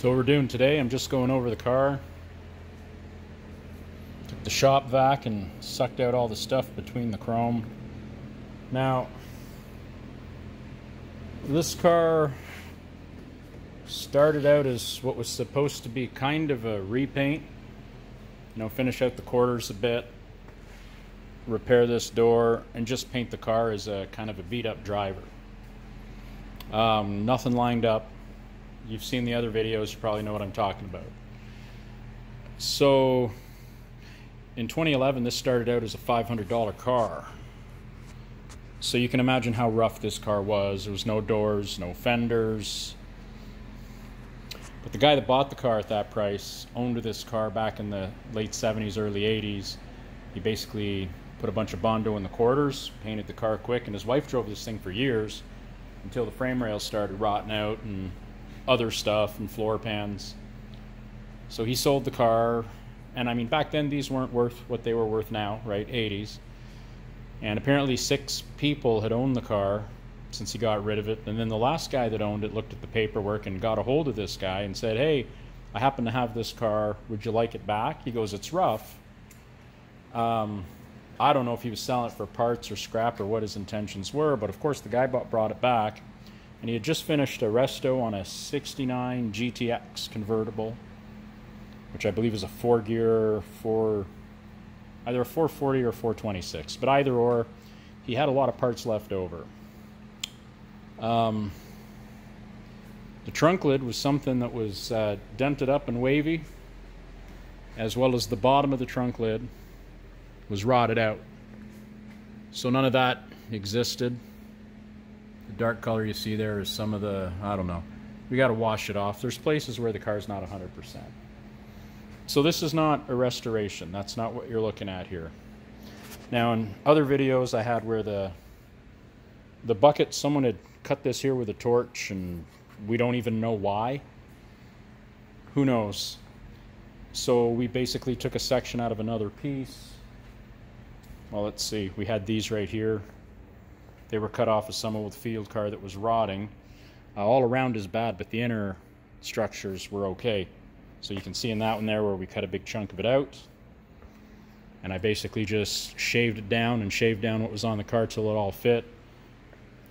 So what we're doing today, I'm just going over the car. Took the shop vac and sucked out all the stuff between the chrome. Now, this car started out as what was supposed to be kind of a repaint. You know, finish out the quarters a bit, repair this door, and just paint the car as a kind of a beat-up driver. Nothing lined up. You've seen the other videos, you probably know what I'm talking about. So in 2011, this started out as a $500 car. So you can imagine how rough this car was. There was no doors, no fenders. But the guy that bought the car at that price owned this car back in the late 70s, early 80s. He basically put a bunch of Bondo in the quarters, painted the car quick, and his wife drove this thing for years until the frame rails started rotting out and other stuff and floor pans. So he sold the car, and I mean, back then these weren't worth what they were worth now, right? 80s. And apparently 6 people had owned the car since he got rid of it, and then the last guy that owned it looked at the paperwork and got a hold of this guy and said, "Hey, I happen to have this car, would you like it back?" He goes, "It's rough." I don't know if he was selling it for parts or scrap or what his intentions were, but of course the guy brought it back. And he had just finished a resto on a 69 GTX convertible, which I believe is a 4-gear, either a 440 or 426. But either or, he had a lot of parts left over. The trunk lid was something that was dented up and wavy, as well as the bottom of the trunk lid was rotted out. So none of that existed. The dark color you see there is some of the, I don't know. We got to wash it off. There's places where the car's not 100%. So this is not a restoration. That's not what you're looking at here. Now in other videos I had where the bucket, someone had cut this here with a torch and we don't even know why. Who knows? So we basically took a section out of another piece. Well, let's see. We had these right here. They were cut off of some old field car that was rotting. All around is bad, but the inner structures were okay. So you can see in that one there where we cut a big chunk of it out. And I basically just shaved it down and shaved down what was on the car till it all fit.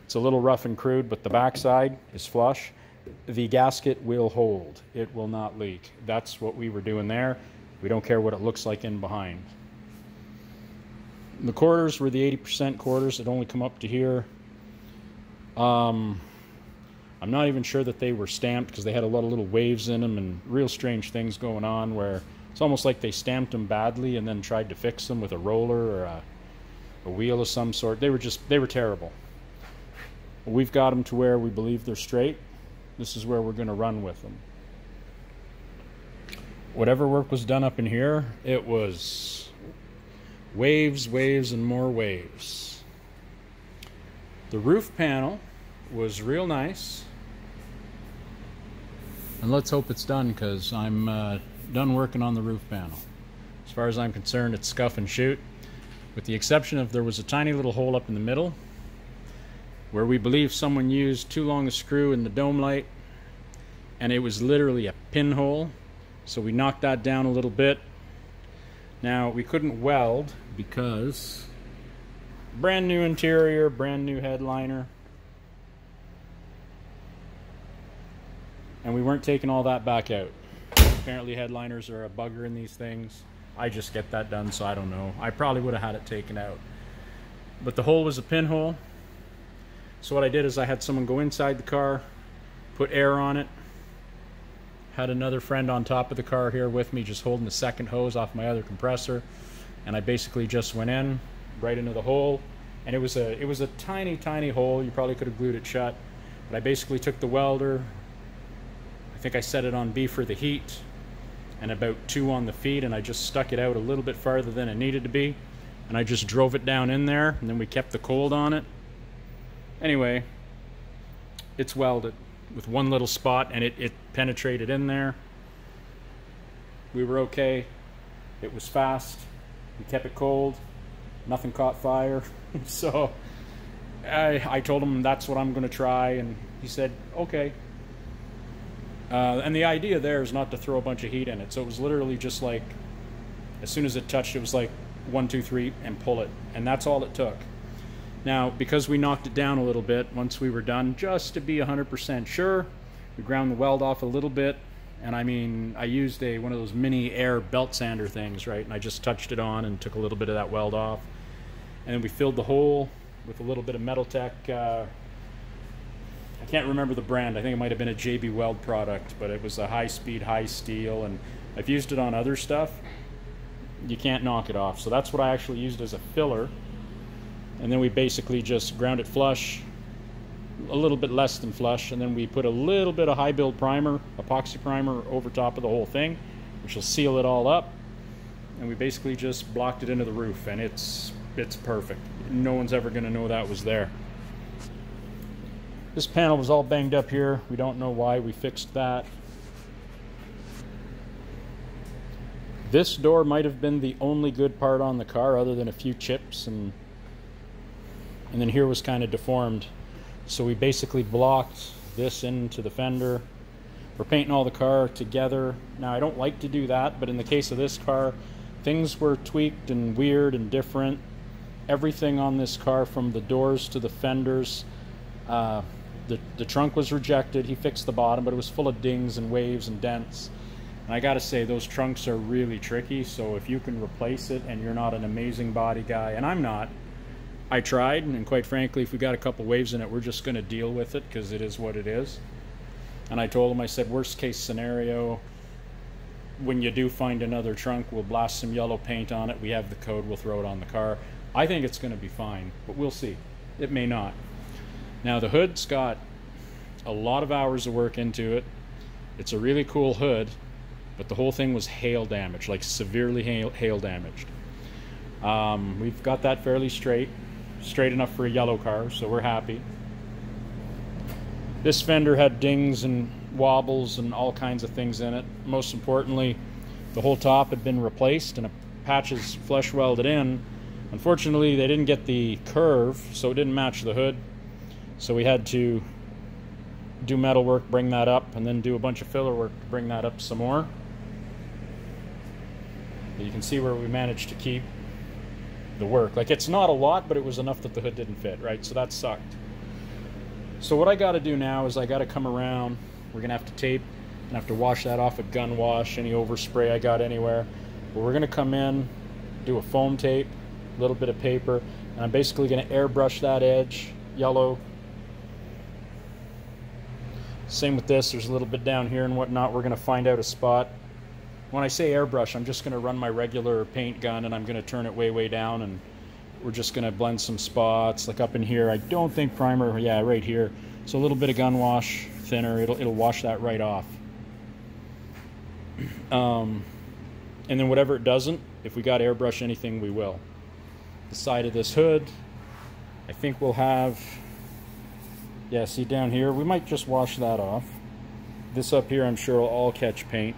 It's a little rough and crude, but the backside is flush. The gasket will hold. It will not leak. That's what we were doing there. We don't care what it looks like in behind. The quarters were the 80% quarters that only come up to here. I'm not even sure that they were stamped because they had a lot of little waves in them and real strange things going on where it's almost like they stamped them badly and then tried to fix them with a roller or a wheel of some sort. They were terrible. We've got them to where we believe they're straight. This is where we're going to run with them. Whatever work was done up in here, it was waves, waves, and more waves. The roof panel was real nice. And let's hope it's done because I'm done working on the roof panel. As far as I'm concerned, it's scuff and shoot. With the exception of there was a tiny little hole up in the middle where we believe someone used too long a screw in the dome light and it was literally a pinhole. So we knocked that down a little bit. Now, we couldn't weld because brand new interior, brand new headliner. And we weren't taking all that back out. Apparently headliners are a bugger in these things. I just get that done, so I don't know. I probably would have had it taken out. But the hole was a pinhole. So what I did is I had someone go inside the car, put air on it. Had another friend on top of the car here with me just holding the second hose off my other compressor, and I basically just went in right into the hole, and it was a tiny hole. You probably could have glued it shut, but I basically took the welder, I think I set it on B for the heat and about 2 on the feed, and I just stuck it out a little bit farther than it needed to be, and I just drove it down in there, and then we kept the cold on it. Anyway, it's welded with one little spot, and it penetrated in there. We were okay. It was fast. We kept it cold. Nothing caught fire. So I told him that's what I'm going to try, and he said, okay. And the idea there is not to throw a bunch of heat in it. So it was literally just like, as soon as it touched, it was like 1, 2, 3, and pull it. And that's all it took. Now, because we knocked it down a little bit once we were done, just to be 100% sure, we ground the weld off a little bit. And I mean, I used one of those mini air belt sander things, right? And I just touched it on and took a little bit of that weld off. And then we filled the hole with a little bit of Metaltech. I can't remember the brand. I think it might have been a JB Weld product, but it was a high-speed, high-steel, and I've used it on other stuff. You can't knock it off. So that's what I actually used as a filler. And then we basically just ground it flush, a little bit less than flush, and then we put a little bit of high build primer, epoxy primer, over top of the whole thing, which will seal it all up. And we basically just blocked it into the roof, and it's perfect. No one's ever going to know that was there. This panel was all banged up here. We don't know why. We fixed that. This door might have been the only good part on the car, other than a few chips, and then here was kind of deformed. So we basically blocked this into the fender. We're painting all the car together. Now, I don't like to do that, but in the case of this car, things were tweaked and weird and different. Everything on this car, from the doors to the fenders, the trunk was rejected. He fixed the bottom, but it was full of dings and waves and dents. And I gotta say, those trunks are really tricky, so if you can replace it and you're not an amazing body guy, and I'm not, I tried, and quite frankly, if we got a couple waves in it, we're just gonna deal with it, because it is what it is. And I told him, I said, worst case scenario, when you do find another trunk, we'll blast some yellow paint on it. We have the code, we'll throw it on the car. I think it's gonna be fine, but we'll see. It may not. Now, the hood's got a lot of hours of work into it. It's a really cool hood, but the whole thing was hail damaged, like severely hail damaged. We've got that fairly straight enough for a yellow car, so we're happy. This fender had dings and wobbles and all kinds of things in it. Most importantly, the whole top had been replaced and patches flush welded in. Unfortunately, they didn't get the curve, so it didn't match the hood. So we had to do metal work, bring that up, and then do a bunch of filler work to bring that up some more. You can see where we managed to keep the work. Like, it's not a lot, but it was enough that the hood didn't fit, right? So that sucked. So what I got to do now is I got to come around. We're going to have to tape and have to wash that off with gun wash, any overspray I got anywhere. But we're going to come in, do a foam tape, a little bit of paper, and I'm basically going to airbrush that edge yellow. Same with this. There's a little bit down here and whatnot. We're going to find out a spot. When I say airbrush, I'm just going to run my regular paint gun and I'm going to turn it way down, and we're just going to blend some spots. Like up in here, I don't think primer, yeah, right here. So a little bit of gun wash thinner, it'll wash that right off. And then whatever it doesn't, if we got to airbrush anything, we will. The side of this hood, I think we'll have, yeah, see down here, we might just wash that off. This up here, I'm sure will all catch paint,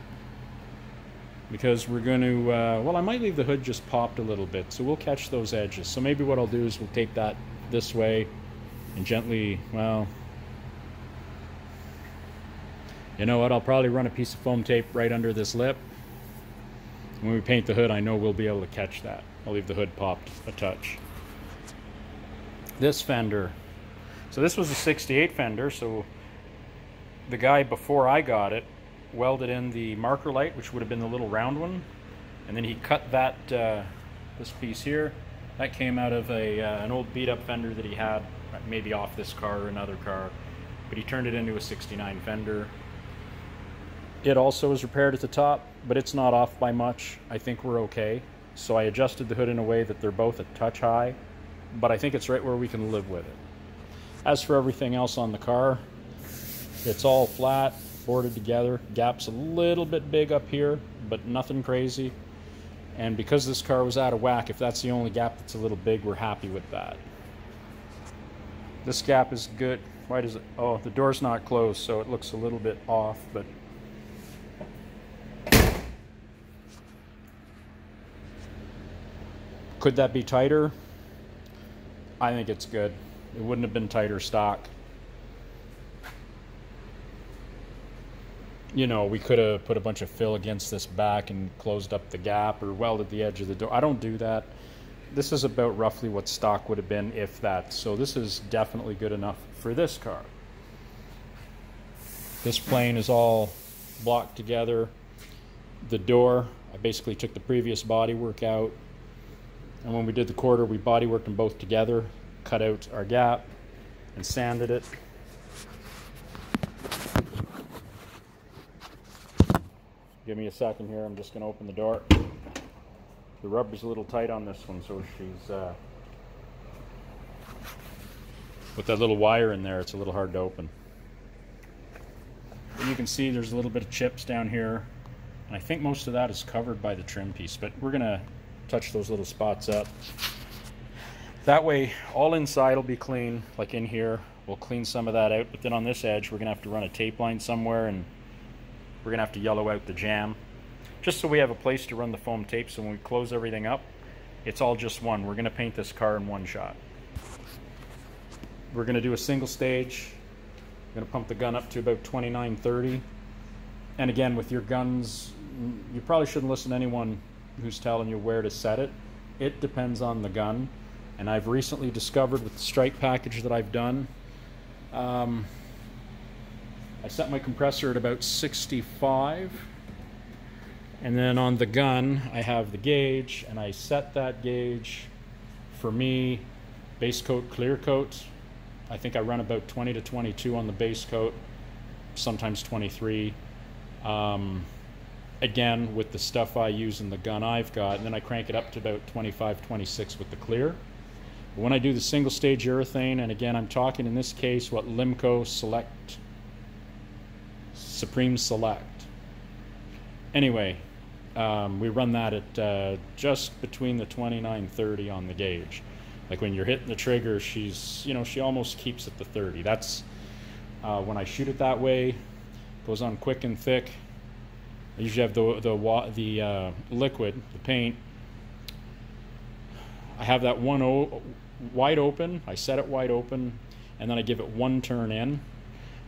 because we're going to, well, I might leave the hood just popped a little bit, so we'll catch those edges. So maybe what I'll do is we'll tape that this way and gently, well, you know what, I'll probably run a piece of foam tape right under this lip. When we paint the hood, I know we'll be able to catch that. I'll leave the hood popped a touch. This fender, so this was a 68 fender, so the guy before I got it welded in the marker light, which would have been the little round one, and then he cut that this piece here. That came out of an old beat up fender that he had, maybe off this car or another car, but he turned it into a 69 fender. It also was repaired at the top, but it's not off by much. I think we're okay. So I adjusted the hood in a way that they're both a touch high, but I think it's right where we can live with it. As for everything else on the car, it's all flat, boarded together. Gap's a little bit big up here, but nothing crazy. And because this car was out of whack, if that's the only gap that's a little big, we're happy with that. This gap is good. Why does it? Oh, the door's not closed, so it looks a little bit off, but could that be tighter? I think it's good. It wouldn't have been tighter stock. you know, we could have put a bunch of fill against this back and closed up the gap or welded the edge of the door. I don't do that. This is about roughly what stock would have been, if that. So this is definitely good enough for this car. This plane is all blocked together. The door, I basically took the previous bodywork out, and when we did the quarter, we bodyworked them both together, cut out our gap, and sanded it. Give me a second here, I'm just going to open the door. The rubber's a little tight on this one, so she's with that little wire in there, it's a little hard to open. And you can see there's a little bit of chips down here, and I think most of that is covered by the trim piece, but we're going to touch those little spots up. That way all inside will be clean. Like in here, we'll clean some of that out, but then on this edge we're going to have to run a tape line somewhere, and we're going to have to yellow out the jam, just so we have a place to run the foam tape, so when we close everything up, it's all just one. We're going to paint this car in one shot. We're going to do a single stage. I'm going to pump the gun up to about 29-30. And again, with your guns, you probably shouldn't listen to anyone who's telling you where to set it. It depends on the gun. And I've recently discovered with the strike package that I've done, I set my compressor at about 65, and then on the gun I have the gauge, and I set that gauge, for me, base coat, clear coat. I think I run about 20 to 22 on the base coat, sometimes 23. Again, with the stuff I use in the gun I've got, and then I crank it up to about 25, 26 with the clear. But when I do the single stage urethane, and again I'm talking in this case what Limco Select, Supreme Select. Anyway, we run that at just between the 29-30 on the gauge. Like when you're hitting the trigger, she's, you know, she almost keeps at the 30. That's when I shoot it that way, goes on quick and thick. I usually have the liquid, the paint. I have that wide open. I set it wide open, and then I give it one turn in.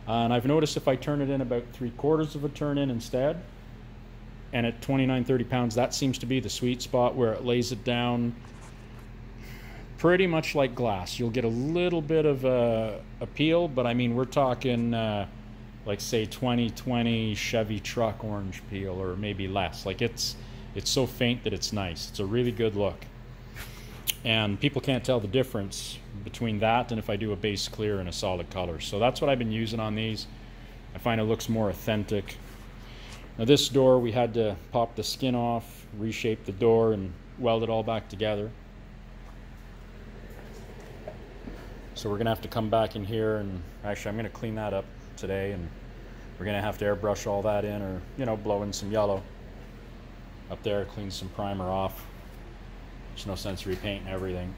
And I've noticed if I turn it in about 3/4 of a turn in instead, and at 29-30 pounds, that seems to be the sweet spot where it lays it down pretty much like glass. You'll get a little bit of a peel, but I mean, we're talking like say 2020 Chevy truck orange peel, or maybe less. Like it's so faint that it's nice. It's a really good look. And people can't tell the difference between that and if I do a base clear and a solid color. So that's what I've been using on these. I find it looks more authentic. Now this door, we had to pop the skin off, reshape the door, and weld it all back together. So we're gonna have to come back in here, and actually I'm gonna clean that up today, and we're gonna have to airbrush all that in, or, you know, blow in some yellow up there, clean some primer off. There's no sense repainting everything.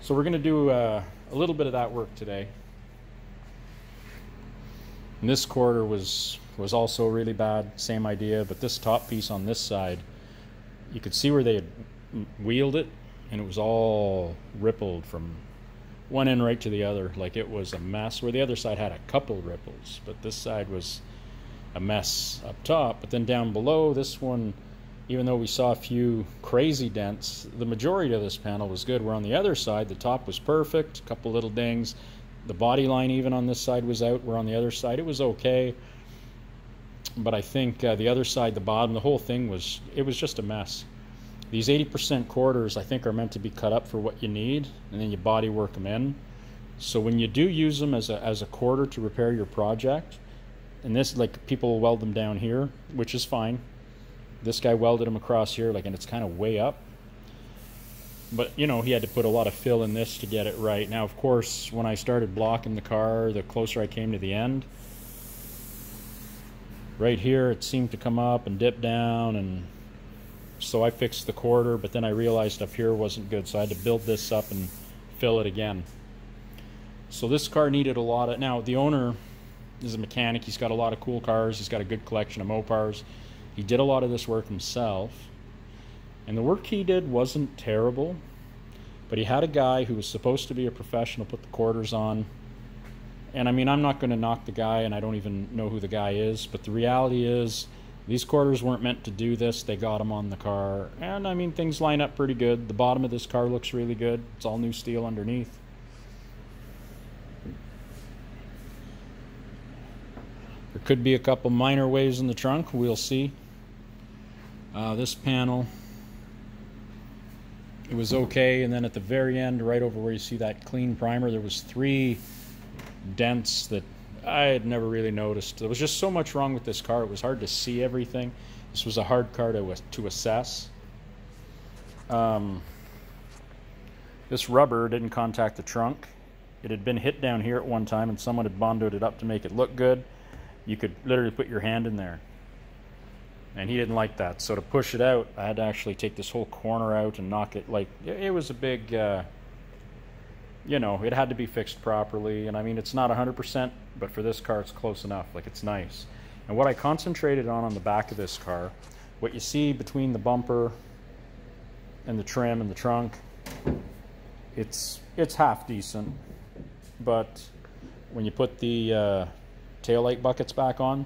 So we're going to do a little bit of that work today. And this quarter was also really bad, same idea, but this top piece on this side, you could see where they had wheeled it, and it was all rippled from one end right to the other. Like it was a mess, where the other side had a couple ripples, but this side was a mess up top. But then down below, this one, even though we saw a few crazy dents, the majority of this panel was good. Where on the other side, the top was perfect, a couple little dings. The body line even on this side was out, where on the other side it was okay. But I think the other side, the bottom, the whole thing was just a mess. These 80% quarters, I think, are meant to be cut up for what you need, and then you body work them in. So when you do use them as a quarter to repair your project, and this, like, people weld them down here, which is fine. This guy welded them across here, like, and it's kind of way up. But, you know, he had to put a lot of fill in this to get it right. Now, of course, when I started blocking the car, the closer I came to the end, right here, it seemed to come up and dip down, and so I fixed the quarter, but then I realized up here wasn't good, so I had to build this up and fill it again. So this car needed a lot of... Now, the owner is a mechanic. He's got a lot of cool cars. He's got a good collection of Mopars. He did a lot of this work himself, and the work he did wasn't terrible, but he had a guy who was supposed to be a professional put the quarters on, And I mean, I'm not going to knock the guy, and I don't even know who the guy is, but the reality is these quarters weren't meant to do this. They got them on the car, and I mean, things line up pretty good. The bottom of this car looks really good. It's all new steel underneath. There could be a couple minor waves in the trunk. We'll see. This panel, it was okay, and then at the very end, right over where you see that clean primer, there was 3 dents that I had never really noticed. There was just so much wrong with this car. It was hard to see everything. This was a hard car to assess. This rubber didn't contact the trunk. It had been hit down here at one time, and someone had bondoed it up to make it look good. You could literally put your hand in there. And he didn't like that. So to push it out, I had to actually take this whole corner out and knock it. Like, it was a big, you know, it had to be fixed properly. And I mean, it's not 100%, but for this car, it's close enough. Like, it's nice. And what I concentrated on the back of this car, what you see between the bumper and the trim and the trunk, it's half decent. But when you put the taillight buckets back on,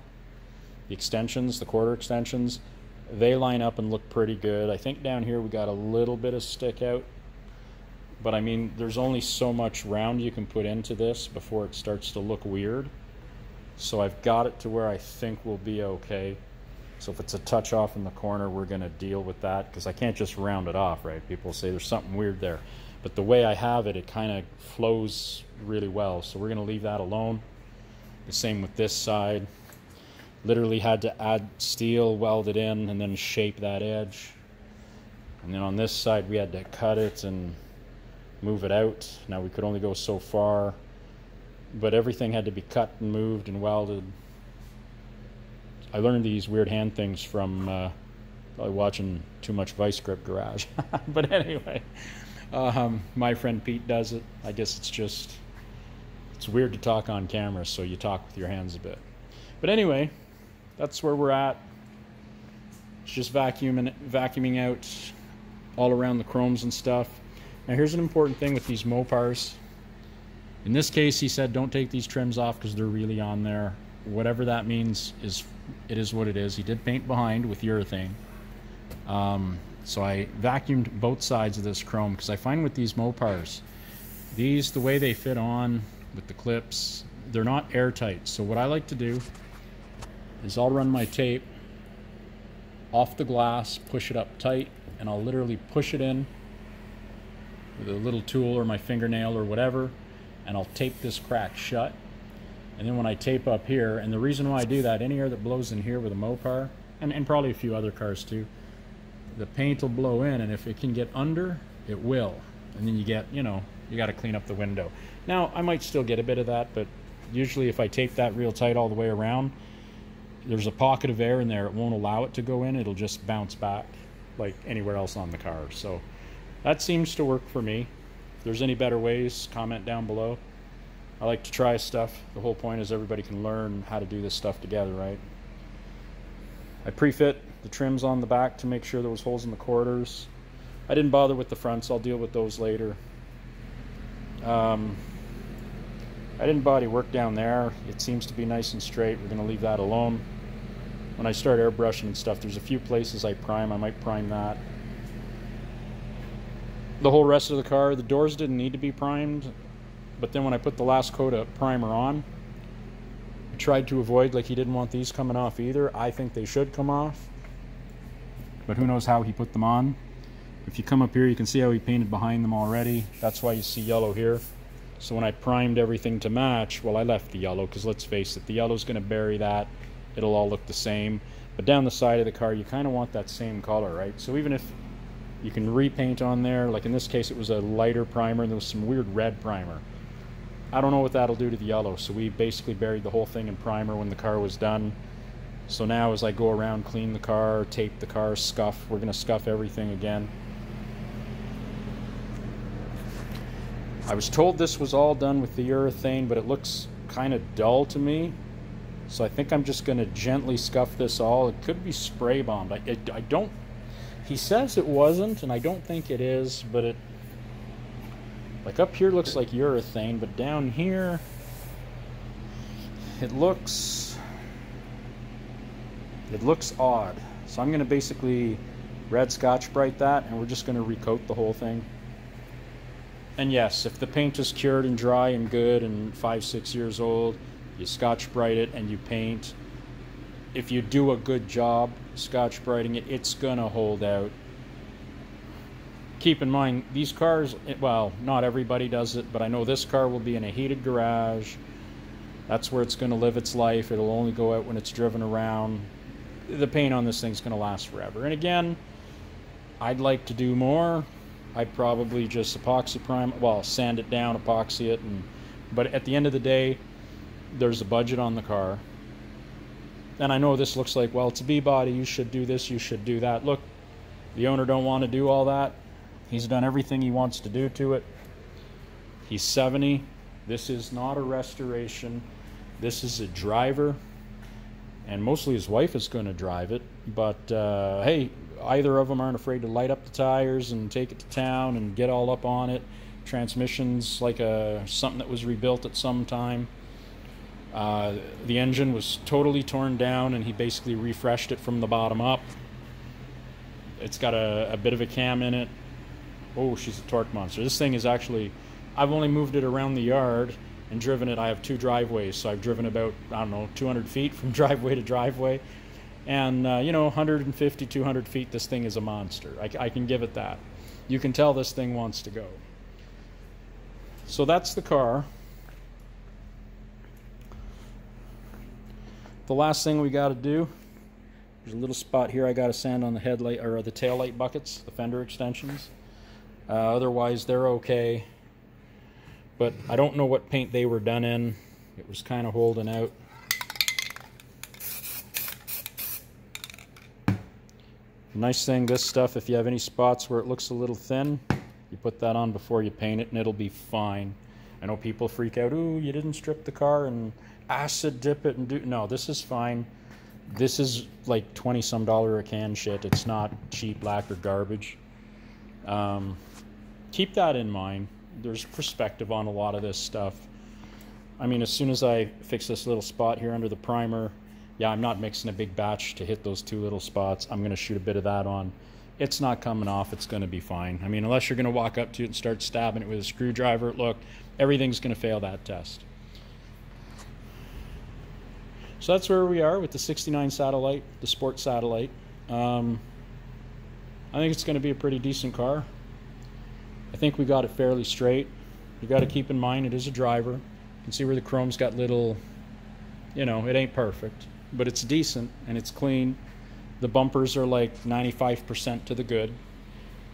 the extensions, the quarter extensions, they line up and look pretty good. I think down here we got a little bit of stick out, but I mean, there's only so much round you can put into this before it starts to look weird. So I've got it to where I think we'll be okay. So if it's a touch off in the corner, we're gonna deal with that, because I can't just round it off, right? People say there's something weird there. But the way I have it, it kind of flows really well. So we're gonna leave that alone. The same with this side. Literally had to add steel, weld it in, and then shape that edge. And then on this side, we had to cut it and move it out. Now we could only go so far, but everything had to be cut and moved and welded. I learned these weird hand things from probably watching too much Vice Grip Garage. But anyway, my friend Pete does it. I guess it's weird to talk on camera, so you talk with your hands a bit. But anyway, that's where we're at. It's just vacuuming out all around the chromes and stuff. Now here's an important thing with these Mopars. In this case, he said don't take these trims off because they're really on there. Whatever that means, it is what it is. He did paint behind with urethane. So I vacuumed both sides of this chrome, because I find with these Mopars, the way they fit on with the clips, they're not airtight. So what I like to do is I'll run my tape off the glass, push it up tight, and I'll literally push it in with a little tool or my fingernail or whatever, and I'll tape this crack shut. And then when I tape up here, and the reason why I do that, any air that blows in here with a Mopar, and probably a few other cars too, the paint will blow in, and if it can get under, it will. And then you get, you know, you got to clean up the window. Now, I might still get a bit of that, but usually if I tape that real tight all the way around, there's a pocket of air in there. It won't allow it to go in. It'll just bounce back like anywhere else on the car. So that seems to work for me. If there's any better ways, comment down below. I like to try stuff. The whole point is everybody can learn how to do this stuff together, right? I pre-fit the trims on the back to make sure there was holes in the quarters. I didn't bother with the fronts. I'll deal with those later. I didn't body work down there. It seems to be nice and straight. We're going to leave that alone. When I start airbrushing and stuff, there's a few places I prime. I might prime that. The whole rest of the car, the doors didn't need to be primed, but then when I put the last coat of primer on, I tried to avoid, like, he didn't want these coming off either. I think they should come off, but who knows how he put them on. If you come up here, you can see how he painted behind them already. That's why you see yellow here. So when I primed everything to match, well, I left the yellow, because let's face it, the yellow's going to bury that. It'll all look the same. But down the side of the car, you kind of want that same color, right? So even if you can repaint on there, like in this case, it was a lighter primer, and there was some weird red primer. I don't know what that'll do to the yellow, so we basically buried the whole thing in primer when the car was done. So now as I go around, clean the car, tape the car, scuff, we're going to scuff everything again. I was told this was all done with the urethane, but it looks kind of dull to me. So I think I'm just going to gently scuff this all. It could be spray bombed. I don't... He says it wasn't, and I don't think it is, but it... Like up here looks like urethane, but down here... it looks odd. So I'm going to basically red Scotch-Brite that, and we're just going to recoat the whole thing. And yes, if the paint is cured and dry and good and 5-6 years old, you Scotch-Brite it and you paint. If you do a good job Scotch-Briting it, it's going to hold out. Keep in mind, these cars, well, not everybody does it, but I know this car will be in a heated garage. That's where it's going to live its life. It'll only go out when it's driven around. The paint on this thing's going to last forever. And again, I'd like to do more. I'd probably just epoxy prime, well, sand it down, epoxy it, but at the end of the day, there's a budget on the car. And I know this looks like, well, it's a B-body, you should do this, you should do that. Look, the owner don't want to do all that. He's done everything he wants to do to it. He's 70. This is not a restoration. This is a driver. And mostly his wife is going to drive it. But, hey, either of them aren't afraid to light up the tires and take it to town and get all up on it. Transmission's like something that was rebuilt at some time. The engine was totally torn down, and he basically refreshed it from the bottom up. It's got a bit of a cam in it. Oh, she's a torque monster. This thing is actually, I've only moved it around the yard and driven it. I have 2 driveways, so I've driven about, I don't know, 200 feet from driveway to driveway. And, you know, 150, 200 feet, this thing is a monster. I can give it that. You can tell this thing wants to go. So that's the car. The last thing we got to do, there's a little spot here I got to sand on the headlight, or the tail light buckets, the fender extensions. Otherwise, they're okay. But I don't know what paint they were done in. It was kind of holding out. Nice thing, this stuff, if you have any spots where it looks a little thin, you put that on before you paint it and it'll be fine. I know people freak out, ooh, you didn't strip the car and acid dip it and do... No, this is fine. This is like $20-some a can shit. It's not cheap lacquer garbage. Keep that in mind. There's perspective on a lot of this stuff. I mean, as soon as I fix this little spot here under the primer, yeah, I'm not mixing a big batch to hit those 2 little spots. I'm going to shoot a bit of that on. It's not coming off. It's going to be fine. I mean, unless you're going to walk up to it and start stabbing it with a screwdriver, look, everything's going to fail that test. So that's where we are with the 69 Satellite, the Sport Satellite. I think it's going to be a pretty decent car. I think we got it fairly straight. You got to keep in mind it is a driver. You can see where the chrome's got little, you know, it ain't perfect, but it's decent and it's clean. The bumpers are like 95% to the good.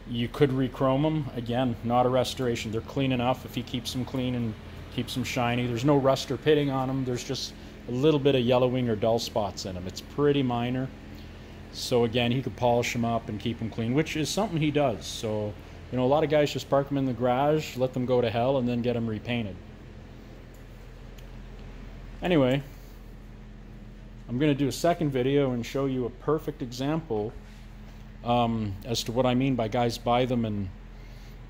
You could re-chrome them. Again, not a restoration. They're clean enough if he keeps them clean and keeps them shiny. There's no rust or pitting on them. There's just a little bit of yellowing or dull spots in them. It's pretty minor. So again, he could polish them up and keep them clean, which is something he does. So, you know, a lot of guys just park them in the garage, let them go to hell, and then get them repainted. Anyway, I'm going to do a second video and show you a perfect example as to what I mean by guys buy them and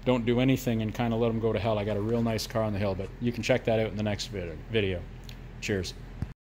don't do anything and kind of let them go to hell. I got a real nice car on the hill, but you can check that out in the next video. Cheers.